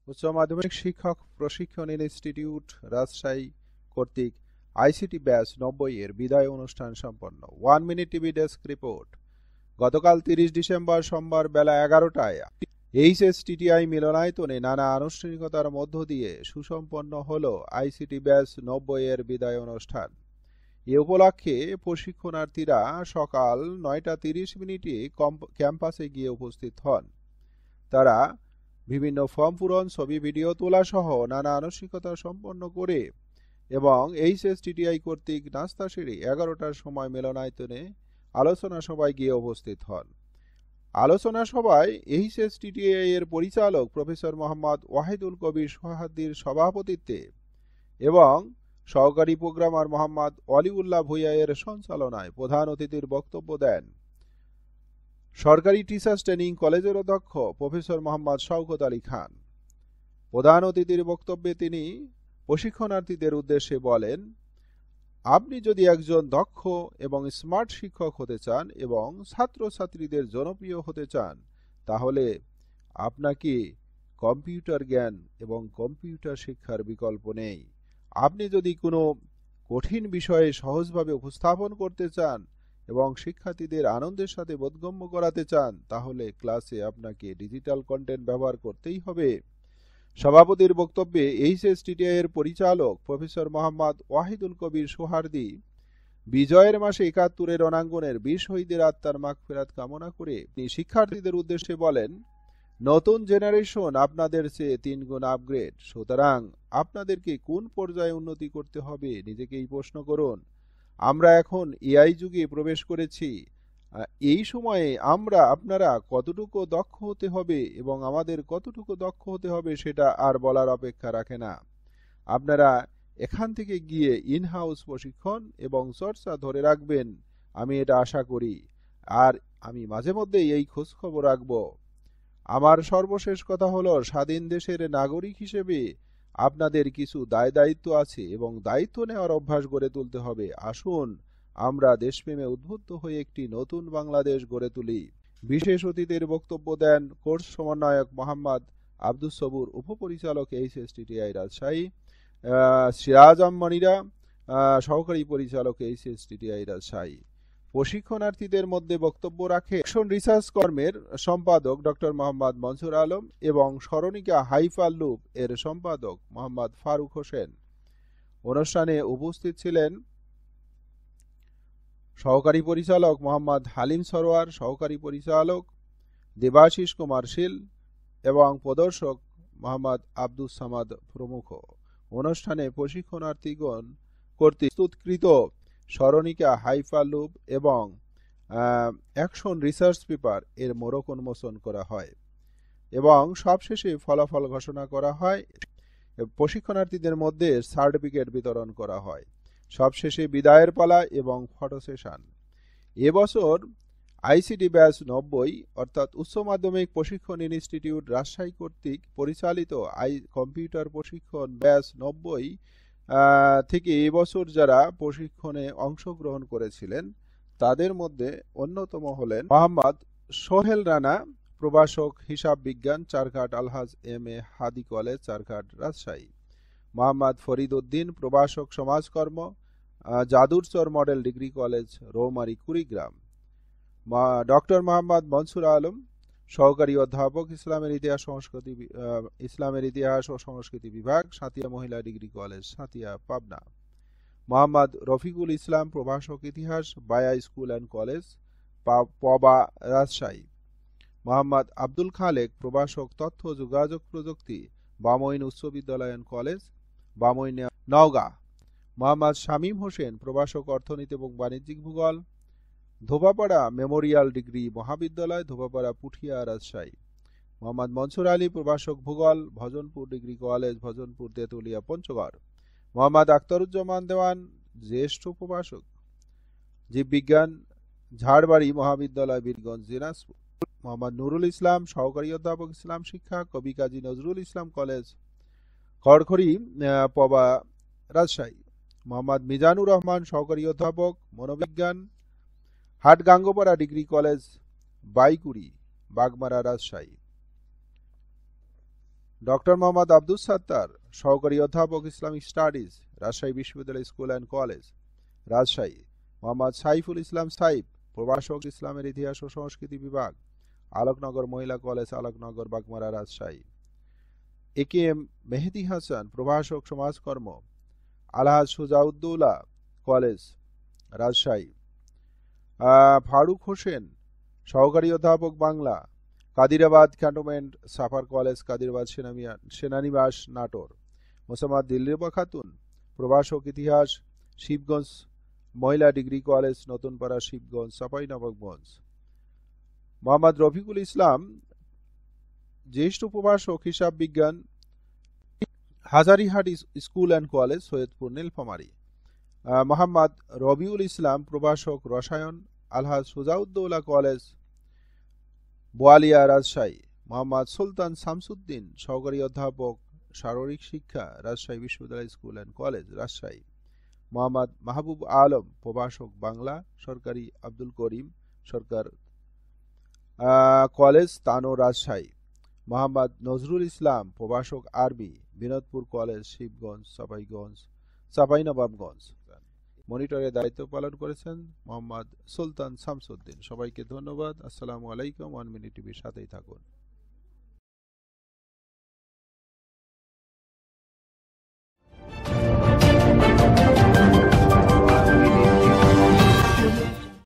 উচ্চ মাধ্যমিক শিক্ষক প্রশিক্ষণ ইনস্টিটিউট রাজশাহী কর্তৃক আইসিটি ব্যাচ 90 এর বিদায় অনুষ্ঠান সম্পন্ন। 1 মিনিট টিভি ডেস্ক রিপোর্ট। গতকাল 30 ডিসেম্বর সোমবার বেলা 11টায় এইচএসটিটিআই মিলনায়তনে নানা আনুষ্ঠানিকতার মধ্য দিয়ে সুসম্পন্ন হল আইসিটি ব্যাচ 90 এর বিদায় অনুষ্ঠান। এ উপলক্ষে প্রশিক্ষণার্থীরা সকাল 9:30 ক্যাম্পাসে গিয়ে উপস্থিত হন। তারা বিভিন্ন ফর্ম পূরণ, ছবি, ভিডিও তোলা সহ নানা আনুষ্ঠানিকতা সম্পন্ন করে এবং এইচএসটিটিআই কর্তৃক নাস্তা সেরে 11টার সময় মিলনায়তনে আলোচনা সভায় গিয়ে উপস্থিত হন। আলোচনা সভায় এইচএসটিটিআই এর পরিচালক প্রফেসর মোহাম্মদ ওয়াহিদুল কবির সোহাদ্দির সভাপতিত্বে এবং সহকারী প্রোগ্রামার মোহাম্মদ ওয়ালিউল্লাহ ভূঁইয়া এর সঞ্চালনায় প্রধান অতিথির বক্তব্য দেন সরকারি টিচার্স ট্রেনিং কলেজের অধ্যক্ষ প্রফেসর মোহাম্মদ শওকত আলী খান। প্রধান অতিথির বক্তব্যে তিনি প্রশিক্ষণার্থীদের উদ্দেশ্যে বলেন, আপনি যদি একজন দক্ষ এবং স্মার্ট শিক্ষক হতে চান এবং ছাত্রছাত্রীদের জনপ্রিয় হতে চান, তাহলে আপনাকে কম্পিউটার জ্ঞান এবং কম্পিউটার শিক্ষার বিকল্প নেই। আপনি যদি কোনো কঠিন বিষয়ে সহজভাবে উপস্থাপন করতে চান এবং শিক্ষার্থীদের আনন্দের সাথে বোধগম্য করাতে চান, তাহলে ক্লাসে আপনাকে ডিজিটাল কন্টেন্ট ব্যবহার করতেই হবে। সভাপতির বক্তব্যে এইচএসটিটিআই এর পরিচালক প্রফেসর মোহাম্মদ ওয়াহিদুল কবির সোহার্দি বিজয়ের মাসে 71 রণাঙ্গনের 20 শহীদের আত্মার মাগফিরাত কামনা করে তিনি শিক্ষার্থীদের উদ্দেশ্যে বলেন, নতুন জেনারেশন আপনাদের চেয়ে 3 গুণ আপগ্রেড। সুতরাং আপনাদেরকে কোন পর্যায়ে উন্নতি করতে হবে নিজেকেই প্রশ্ন করুন। আমরা এখন এআই যুগে প্রবেশ করেছি। এই সময়ে আপনারা কতটুকু দক্ষ হতে হবে এবং আমাদের কতটুকু দক্ষ হতে হবে সেটা আর বলার অপেক্ষা রাখে না। আপনারা এখান থেকে গিয়ে ইনহাউস প্রশিক্ষণ এবং চর্চা ধরে রাখবেন, আমি এটা আশা করি। আর আমি মাঝে মধ্যে এই খোঁজ খবর রাখব। আমার সর্বশেষ কথা হলো, স্বাধীন দেশের নাগরিক হিসেবে আপনাদের কিছু দায়িত্ব আছে এবং দায়িত্ব নেওয়ার অভ্যাস গড়ে তুলতে হবে। আসুন আমরা দেশপ্রেমে উদ্বুদ্ধ হয়ে একটি নতুন বাংলাদেশ গড়ে তুলি। বিশেষ অতিথির বক্তব্য দেন কোর্স সমন্বয়ক মোহাম্মদ আব্দুস সবুর, উপপরিচালক এইচএসটিটিআই রাজশাহী, সিরাজ মনিরা, সহকারী পরিচালক এইচএসটিটিআই রাজশাহী। প্রশিক্ষণার্থীদের মধ্যে বক্তব্য রাখে অ্যাকশন রিসার্চ কর্মের সম্পাদক ডক্টর মোহাম্মদ মনসুর আলম এবং স্মরণিকা হাইপারলুপ এর সম্পাদক মোহাম্মদ ফারুক হোসেন। অনুষ্ঠানে উপস্থিত ছিলেন সহকারী পরিচালক মোহাম্মদ হালিম সরোয়ার, সহকারী পরিচালক দেবাশিস কুমার শীল এবং প্রদর্শক মোহাম্মদ আব্দুস সামাদ প্রমুখ। অনুষ্ঠানে প্রশিক্ষণার্থীগণ কর্তৃক প্রস্তুতকৃত স্মরণিকা হাইপারলুপ এবং অ্যাকশন রিসার্চ পেপার এর মোড়ক উন্মোচন করা হয় এবং সবশেষে ফলাফল ঘোষণা করা হয়। প্রশিক্ষণার্থীদের মধ্যে সার্টিফিকেট বিতরণ করা হয়। সবশেষে বিদায়ের পালা এবং ফটো সেশন। এবছর আইসিটি ব্যাচ 90 অর্থাৎ উচ্চ মাধ্যমিক প্রশিক্ষণ ইনস্টিটিউট রাজশাহী কর্তৃক পরিচালিত কম্পিউটার প্রশিক্ষণ ব্যাচ 90 থেকে এবছর যারা প্রশিক্ষণে অংশগ্রহণ করেছিলেন তাদের মধ্যে অন্যতম হলেন মোহাম্মদ সোহেল রানা, প্রভাষক হিসাব বিজ্ঞান, Charghat Alhaj M A Hadi college, Charghat Rajshahi. Mohammad Farid Uddin, প্রভাষক সমাজকর্ম, Jadurchar model degree college, Roumari, Kurigram. Doctor Mohammad Mansur Alam, সহকারী অধ্যাপক, ইসলামের ইতিহাস ও সংস্কৃতি বিভাগ, সাঁতিয়া মহিলা ডিগ্রি কলেজ, সাঁতিয়া, পাবনা। মোহাম্মদ রফিকুল ইসলাম, প্রভাষক ইতিহাস, Baya school and college, Paba, Rajshahi. Mohammad Abdul Khalek, প্রভাষক তথ্য যোগাযোগ প্রযুক্তি, বামইন উচ্চ বিদ্যালয় অ্যান্ড কলেজ, বামইন, নওগাঁ। মোহাম্মদ শামীম হোসেন, প্রভাষক অর্থনীতি এবং বাণিজ্যিক ভূগোল, ধোবাপাড়া মেমোরিয়াল ডিগ্রি মহাবিদ্যালয়, ধোবাপাড়া, পুঠিয়া, রাজশাহী। মোহাম্মদ মনসুর আলী, প্রভাষক ভূগোল, ভজনপুর ডিগ্রি কলেজ, ভজনপুর, তেতুলিয়া, পঞ্চগড়। মোহাম্মদ আখতারুজ্জামান দেওয়ান, জ্যেষ্ঠ প্রভাষক জীববিজ্ঞান, ঝাড়বাড়ি মহাবিদ্যালয়, বীরগঞ্জ, দিনাজপুর। মোহাম্মদ নুরুল ইসলাম, সহকারী অধ্যাপক, ইসলাম শিক্ষা, কবি কাজী নজরুল ইসলাম কলেজ, খড়খড়ি, পবা, রাজশাহী। মোহাম্মদ মিজানুর রহমান, সহকারী অধ্যাপক মনোবিজ্ঞান, Hatgangopara degree college, Baikuri, Bagmara, Rajshahi. Doctor Mohammad Abdus Sattar, সহকারী অধ্যাপক, ইসলামিক স্টাডিজ, রাজশাহী বিশ্ববিদ্যালয় school and college, Rajshahi. Mohammad Saiful Islam Saif, প্রভাষক, ইসলামের ইতিহাস ও সংস্কৃতি বিভাগ, আলোকনগর মহিলা college, Aloknagar, Bagmara, Rajshahi. A K M Mehedi Hasan, প্রভাষক, সমাজকর্ম, আলহাজ সুজাউদ্দৌলা কলেজ, রাজশাহী। ফারুক হোসেন, সহকারী অধ্যাপক, Bangla, Kadirabad cantonment sapper college, Kadirabad সেনানিবাস, নাটোর। মোসাম্মদ দিলরুবা খাতুন, প্রভাষক, ইতিহাস, শিবগঞ্জ মহিলা ডিগ্রি কলেজ, নতুনপাড়া, শিবগঞ্জ, চাঁপাইনবাবগঞ্জ। মোহাম্মদ রফিকুল ইসলাম, জ্যেষ্ঠ প্রভাষক, হিসাব বিজ্ঞান, Hazarihat school and college, Saidpur, Nilphamari. Mohammad Rabiul Islam, প্রভাষক, রসায়ন, আলহাজ সুজাউদ্দৌলা কলেজ, বোয়ালিয়া, রাজশাহী। মোহাম্মদ সুলতান শামসুদ্দিন, সহকারী অধ্যাপক, শারীরিক শিক্ষা, রাজশাহী বিশ্ববিদ্যালয় school and college, Rajshahi. Mohammad Mahbub Alam, প্রভাষক, বাংলা, সরকারি আব্দুল করিম সরকার কলেজ, তানো, রাজশাহী। মোহাম্মদ নজরুল ইসলাম, প্রভাষক, আরবি, বিনোদপুর কলেজ, শিবগঞ্জ, চাঁপাইনবাবগঞ্জ। মনিটরের দায়িত্ব পালন করেছেন মোহাম্মদ সুলতান শামসুদ্দিন। সবাইকে ধন্যবাদ। আসসালামু আলাইকুম। 1 মিনিট টিভির সাথেই থাকুন।